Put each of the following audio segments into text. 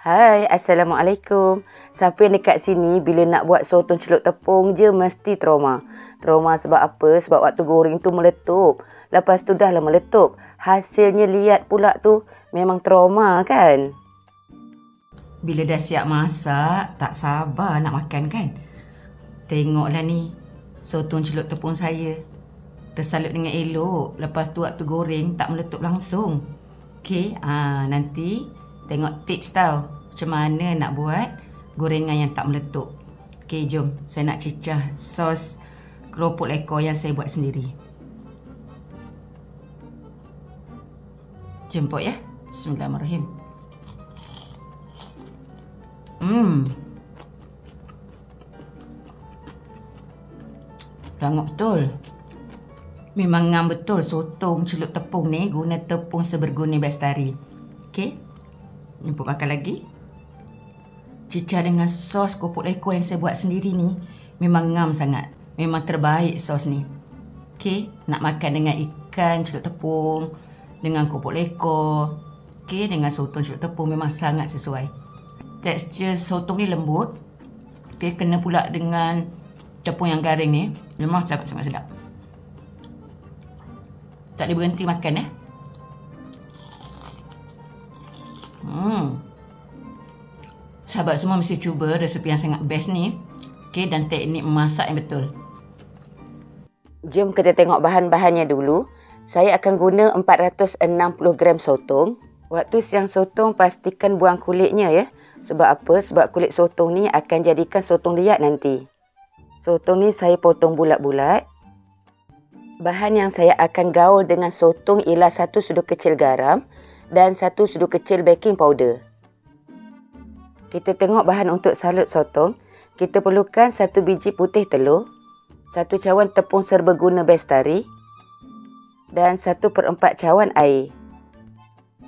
Hai, Assalamualaikum. Siapa yang dekat sini bila nak buat sotong celup tepung je mesti trauma. Trauma sebab apa? Sebab waktu goreng tu meletup. Lepas tu dah lah meletup. Hasilnya liat pula tu. Memang trauma kan? Bila dah siap masak, tak sabar nak makan kan? Tengoklah ni, sotong celup tepung saya. Tersalut dengan elok. Lepas tu waktu goreng tak meletup langsung. Okey, nanti tengok tips tau. Macam mana nak buat gorengan yang tak meletup. Okey, jom. Saya nak cicah sos keropok lekor yang saya buat sendiri. Jemput ya. Bismillahirrahmanirrahim. Rangup betul. Memang ngam betul sotong celup tepung ni guna tepung seberguna Bestari. Okey. Jemput makan lagi. Cicah dengan sos keropok lekor yang saya buat sendiri ni memang ngam sangat. Memang terbaik sos ni. Okey, nak makan dengan ikan celup tepung, dengan keropok lekor, okey, dengan sotong celup tepung memang sangat sesuai. Tekstur sotong ni lembut. Okey, kena pula dengan tepung yang garing ni, memang sangat-sangat sedap. Tak boleh berhenti makan . Sahabat semua mesti cuba resepi yang sangat best ni. Okey, dan teknik memasak yang betul. Jom kita tengok bahan-bahannya dulu. Saya akan guna 460 gram sotong. Waktu siang sotong pastikan buang kulitnya ya. Sebab apa? Sebab kulit sotong ni akan jadikan sotong liat nanti. Sotong ni saya potong bulat-bulat. Bahan yang saya akan gaul dengan sotong ialah 1 sudu kecil garam dan 1 sudu kecil baking powder. Kita tengok bahan untuk salut sotong. Kita perlukan 1 biji putih telur, 1 cawan tepung serbaguna Bestari dan 1/4 cawan air.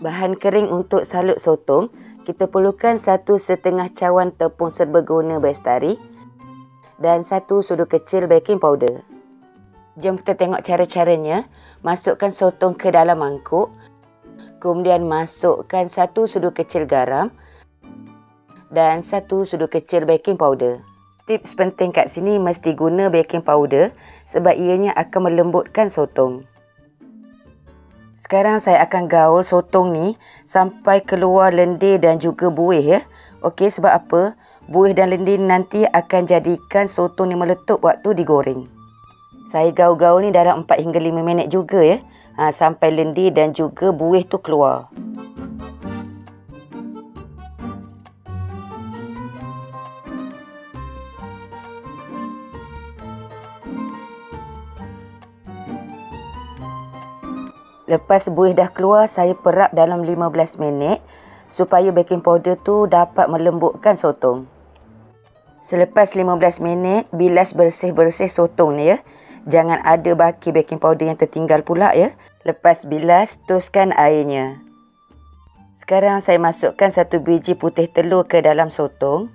Bahan kering untuk salut sotong, kita perlukan 1/2 cawan tepung serbaguna Bestari dan 1 sudu kecil baking powder. Jom kita tengok cara-caranya. Masukkan sotong ke dalam mangkuk. Kemudian masukkan 1 sudu kecil garam dan 1 sudu kecil baking powder. Tips penting kat sini mesti guna baking powder sebab ianya akan melembutkan sotong. Sekarang saya akan gaul sotong ni sampai keluar lendir dan juga buih ya. Okey, sebab apa? Buih dan lendir nanti akan jadikan sotong ni meletup waktu digoreng. Saya gaul-gaul ni dalam 4 hingga 5 minit juga ya. Sampai lendir dan juga buih tu keluar. Lepas buih dah keluar, saya perap dalam 15 minit supaya baking powder tu dapat melembutkan sotong. Selepas 15 minit, bilas bersih-bersih sotong ni ya. Jangan ada baki baking powder yang tertinggal pula ya. Lepas bilas, toskan airnya. Sekarang saya masukkan 1 biji putih telur ke dalam sotong.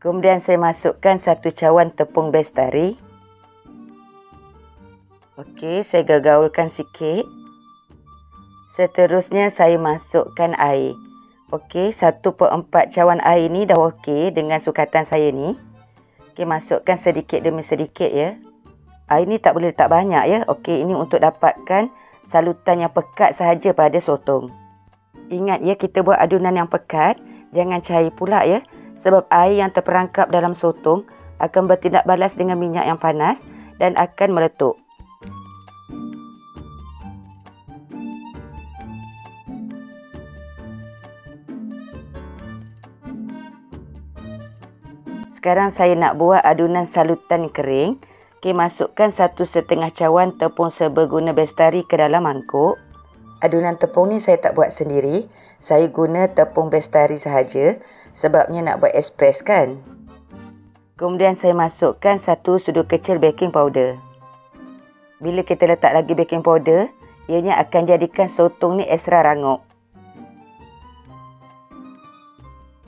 Kemudian saya masukkan 1 cawan tepung Bestari. Okey, saya gaulkan sikit. Seterusnya saya masukkan air. Okey, 1/4 cawan air ni dah okey dengan sukatan saya ni. Okey, masukkan sedikit demi sedikit ya. Air ni tak boleh letak banyak ya. Okey, ini untuk dapatkan salutan yang pekat sahaja pada sotong. Ingat ya, kita buat adunan yang pekat, jangan cair pula ya. Sebab air yang terperangkap dalam sotong akan bertindak balas dengan minyak yang panas dan akan meletup. Sekarang saya nak buat adunan salutan kering. Okey, masukkan 1/2 cawan tepung serbaguna Bestari ke dalam mangkuk. Adunan tepung ni saya tak buat sendiri. Saya guna tepung Bestari sahaja sebabnya nak buat express kan. Kemudian saya masukkan 1 sudu kecil baking powder. Bila kita letak lagi baking powder, ianya akan jadikan sotong ni extra rangup.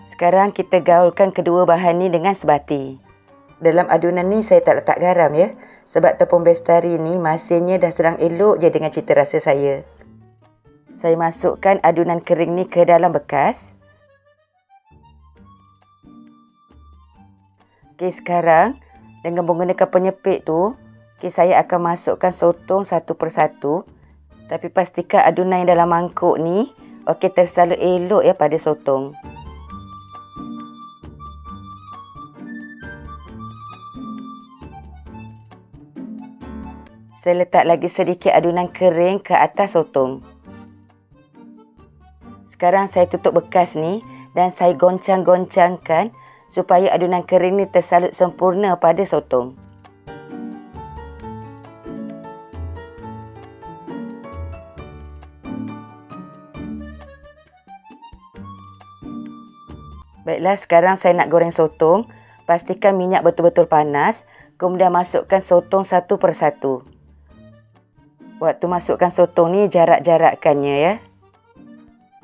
Sekarang kita gaulkan kedua bahan ni dengan sebati. Dalam adunan ni saya tak letak garam ya. Sebab tepung Bestari ni masinnya dah sedang elok je dengan cita rasa saya. Saya masukkan adunan kering ni ke dalam bekas. Okey, sekarang dengan menggunakan penyepit tu, saya akan masukkan sotong satu persatu. Tapi pastikan adunan yang dalam mangkuk ni tersalur elok ya pada sotong. Saya letak lagi sedikit adunan kering ke atas sotong. Sekarang saya tutup bekas ni dan saya goncang-goncangkan supaya adunan kering ni tersalut sempurna pada sotong. Baiklah, sekarang saya nak goreng sotong. Pastikan minyak betul-betul panas. Kemudian masukkan sotong satu persatu. Waktu masukkan sotong ni, jarak-jarakkannya ya.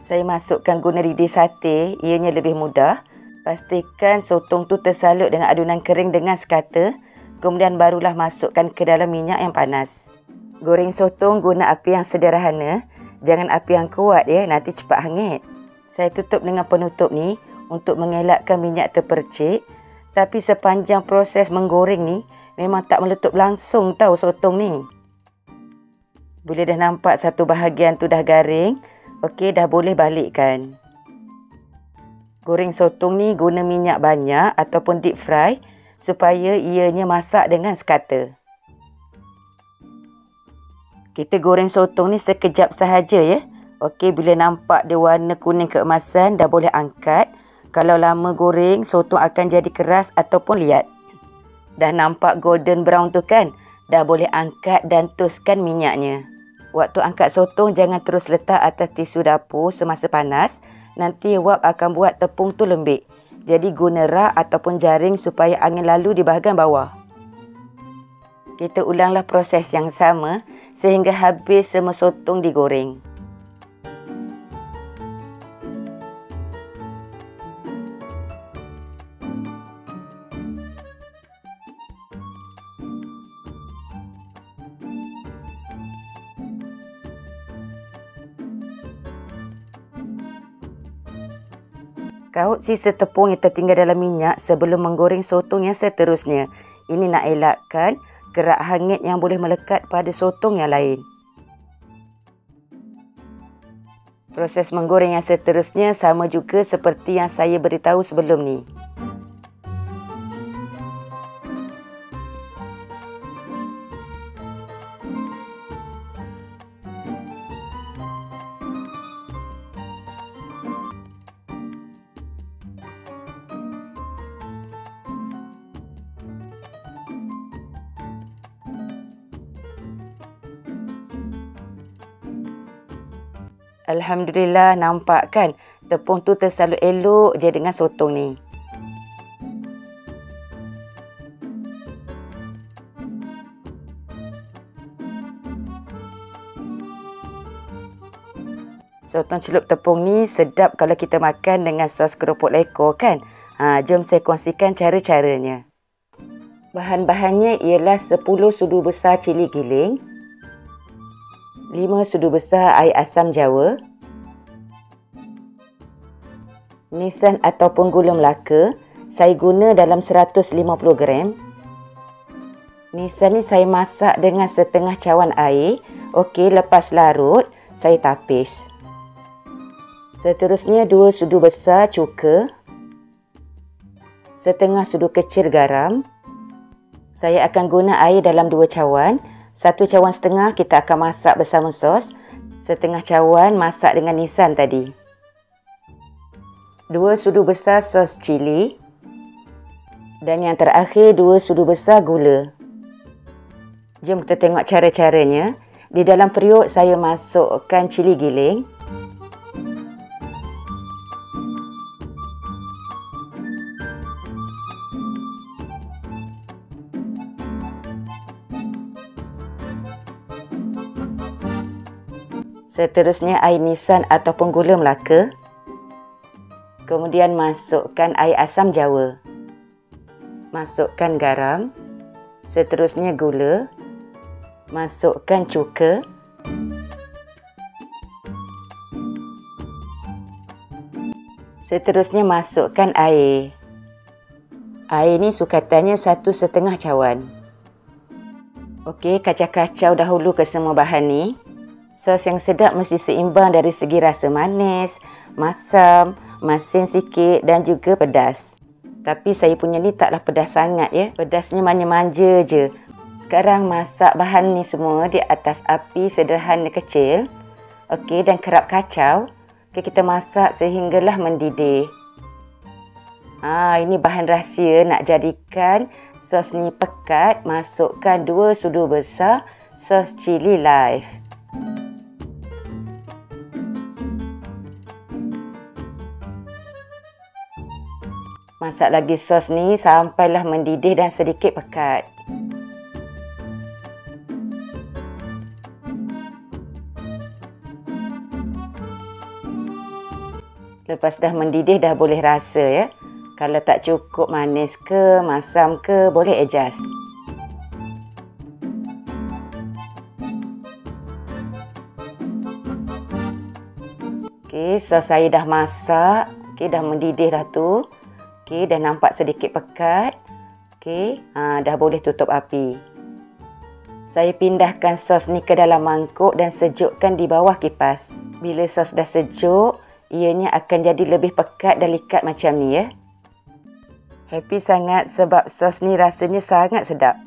Saya masukkan guna lidi sate, ianya lebih mudah. Pastikan sotong tu tersalut dengan adunan kering dengan sekata. Kemudian barulah masukkan ke dalam minyak yang panas. Goreng sotong guna api yang sederhana. Jangan api yang kuat ya, nanti cepat hangit. Saya tutup dengan penutup ni untuk mengelakkan minyak terpercik. Tapi sepanjang proses menggoreng ni, memang tak meletup langsung tahu sotong ni. Bila dah nampak satu bahagian tu dah garing, dah boleh balikkan. Goreng sotong ni guna minyak banyak ataupun deep fry supaya ianya masak dengan sekata. Kita goreng sotong ni sekejap sahaja ya. Bila nampak dia warna kuning keemasan, dah boleh angkat. Kalau lama goreng, sotong akan jadi keras ataupun liat. Dah nampak golden brown tu kan? Dah boleh angkat dan toskan minyaknya. Waktu angkat sotong, jangan terus letak atas tisu dapur semasa panas. Nanti wap akan buat tepung tu lembik. Jadi guna rak ataupun jaring supaya angin lalu di bahagian bawah. Kita ulanglah proses yang sama sehingga habis semua sotong digoreng. Kaut sisa tepung yang tertinggal dalam minyak sebelum menggoreng sotong yang seterusnya. Ini nak elakkan kerak hangit yang boleh melekat pada sotong yang lain. Proses menggoreng yang seterusnya sama juga seperti yang saya beritahu sebelum ni. Alhamdulillah, nampak kan? Tepung tu tersalut elok je dengan sotong ni. Sotong celup tepung ni sedap kalau kita makan dengan sos keropok lekor kan? Jom saya kongsikan cara-caranya. Bahan-bahannya ialah 10 sudu besar cili giling, 5 sudu besar air asam jawa, nisan ataupun gula melaka, saya guna dalam 150 gram. Nisan ni saya masak dengan setengah cawan air. Lepas larut, saya tapis. Seterusnya 2 sudu besar cuka, setengah sudu kecil garam. Saya akan guna air dalam 2 cawan. 1 cawan setengah kita akan masak bersama sos. Setengah cawan masak dengan nisan tadi. 2 sudu besar sos cili. Dan yang terakhir 2 sudu besar gula. Jom kita tengok cara-caranya. Di dalam periuk saya masukkan cili giling. Seterusnya air nisan ataupun gula melaka. Kemudian masukkan air asam jawa. Masukkan garam. Seterusnya gula. Masukkan cuka. Seterusnya masukkan air. Air ni sukatannya 1,5 cawan. Okey, kacau-kacau dahulu ke semua bahan ni. Sos yang sedap mesti seimbang dari segi rasa manis, masam, masin sikit dan juga pedas. Tapi saya punya ni taklah pedas sangat ya. Pedasnya manja-manja je. Sekarang masak bahan ni semua di atas api sederhana kecil. Okey, dan kerap kacau. Okey, kita masak sehinggalah mendidih. Ini bahan rahsia nak jadikan sos ni pekat. Masukkan 2 sudu besar sos cili live. Masak lagi sos ni sampailah mendidih dan sedikit pekat. Lepas dah mendidih dah boleh rasa ya. Kalau tak cukup manis ke, masam ke, boleh adjust. Okey, sos saya dah masak. Okey, dah mendidih dah tu. Okey, dah nampak sedikit pekat. Okey, dah boleh tutup api. Saya pindahkan sos ni ke dalam mangkuk dan sejukkan di bawah kipas. Bila sos dah sejuk, ianya akan jadi lebih pekat dan likat macam ni ya. Happy sangat sebab sos ni rasanya sangat sedap.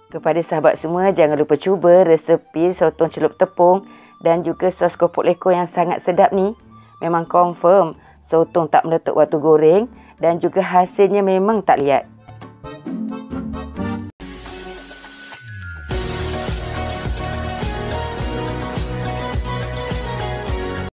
Kepada sahabat semua, jangan lupa cuba resepi sotong celup tepung dan juga sos kopok leko yang sangat sedap ni. Memang confirm sotong tak meletup waktu goreng dan juga hasilnya memang tak liat.